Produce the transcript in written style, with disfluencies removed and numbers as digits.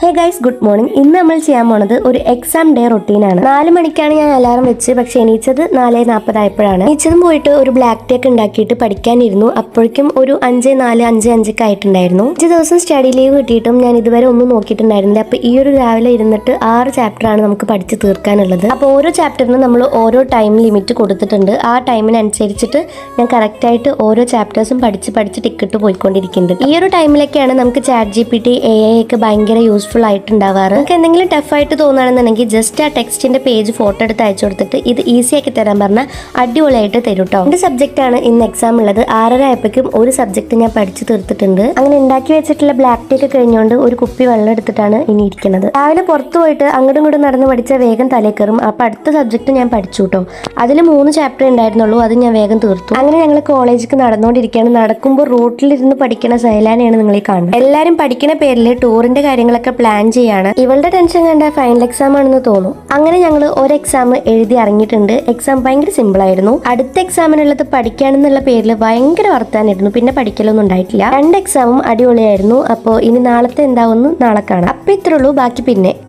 Hey guys, good morning. ഇന്ന് നമ്മൾ ചെയ്യാൻ പോണത് ഒരു എക്സാം ഡേ റൊട്ടീനാണ്. 4 മണിക്കാണ് ഞാൻ അലാറം വെച്ച്, പക്ഷെ എണീച്ചത് 4:40 ആയപ്പോഴാണ്. എണീച്ചതും പോയിട്ട് ഒരു ബ്ലാക്ക് ടീ ഒക്കെ ഉണ്ടാക്കിയിട്ട് പഠിക്കാനിരുന്നു. അപ്പോഴേക്കും ഒരു 5:04, 5:05 ആയിട്ടുണ്ടായിരുന്നു. 5 ദിവസം സ്റ്റഡി ലീവ് കിട്ടിയിട്ടും ഞാൻ ഇതുവരെ ഒന്നും നോക്കിയിട്ടുണ്ടായിരുന്നില്ല. അപ്പൊ ഈ ഒരു രാവിലെ ഇരുന്നിട്ട് 6 ചാപ്റ്റർ ആണ് നമുക്ക് പഠിച്ച് തീർക്കാനുള്ളത്. അപ്പോൾ ഓരോ ചാപ്റ്ററിനും നമ്മൾ ഓരോ ടൈം ലിമിറ്റ് കൊടുത്തിട്ടുണ്ട്. ആ ടൈമിനനുസരിച്ചിട്ട് ഞാൻ കറക്റ്റായിട്ട് ഓരോ ചാപ്റ്റേഴ്സും പഠിച്ച് ടിക്കറ്റ് പോയിക്കൊണ്ടിരിക്കുന്നുണ്ട്. ഈ ഒരു ടൈമിലൊക്കെയാണ് നമുക്ക് ChatGPT, AI ഒക്കെ ഭയങ്കര യൂസ്ഫുൾ ആയിട്ടുണ്ടാവാറ്. നമുക്ക് എന്തെങ്കിലും ടഫായിട്ട് തോന്നുകയാണെന്നുണ്ടെങ്കിൽ ജസ്റ്റ് ആ ടെക്സ്റ്റിന്റെ പേജ് ഫോട്ടോ എടുത്ത് അയച്ചു കൊടുത്തിട്ട് ഇത് ഈസി ആക്കി തരാൻ പറഞ്ഞാൽ അടിപൊളിയായിട്ട് തരും കേട്ടോ. എന്റെ സബ്ജക്റ്റ് ആണ് ഇന്ന് എക്സാം ഉള്ളത്. 6:30 ആയപ്പോഴേക്കും ഒരു സബ്ജക്ട് ഞാൻ പഠിച്ചു തീർത്തിട്ടുണ്ട്. അങ്ങനെ ഉണ്ടാക്കി വെച്ചിട്ടുള്ള ബ്ലാക്ക് ടീ ഒക്കെ കഴിഞ്ഞുകൊണ്ട് ഒരു കുപ്പി വെള്ളം എടുത്തിട്ടാണ് ഇനി ഇരിക്കുന്നത്. രാവിലെ പുറത്തു പോയിട്ട് അങ്ങോട്ടും ഇങ്ങോട്ടും നടന്ന് പഠിച്ച വേഗം തലേ കയറും. അപ്പൊ അടുത്ത സബ്ജക്ട് ഞാൻ പഠിച്ചു കേട്ടോ. അതിൽ 3 ചാപ്റ്റർ ഉണ്ടായിരുന്നുള്ളൂ, അത് ഞാൻ വേഗം തീർത്തു. അങ്ങനെ ഞങ്ങൾ കോളേജിലേക്ക് നടന്നുകൊണ്ടിരിക്കുകയാണ്. നടക്കുമ്പോൾ റോട്ടിലിരുന്ന് പഠിക്കുന്ന സൈലാനെയാണ് നിങ്ങൾ ഈ കാണുന്നത്. എല്ലാവരും പഠിക്കുന്ന പേരിൽ ടൂറിന്റെ കാര്യങ്ങളൊക്കെ പ്ലാൻ ചെയ്യാണ്. ഇവളുടെ ടെൻഷൻ കണ്ട ഫൈനൽ എക്സാം ആണെന്ന് തോന്നും. അങ്ങനെ ഞങ്ങൾ ഒരു എക്സാം എഴുതി ഇറങ്ങിയിട്ടുണ്ട്. എക്സാം ഭയങ്കര സിമ്പിൾ ആയിരുന്നു. അടുത്ത എക്സാമിനുള്ളത് പഠിക്കാനെന്നുള്ള പേരിൽ ഭയങ്കര വർത്താനായിരുന്നു. പിന്നെ പഠിക്കലൊന്നും ഉണ്ടായിട്ടില്ല. 2 എക്സാമും അടിപൊളിയായിരുന്നു. അപ്പോൾ ഇനി നാളത്തെ എന്താവുമെന്ന് നാളെ കാണാം. അപ്പൊ ഇത്രയുള്ളൂ, ബാക്കി പിന്നെ.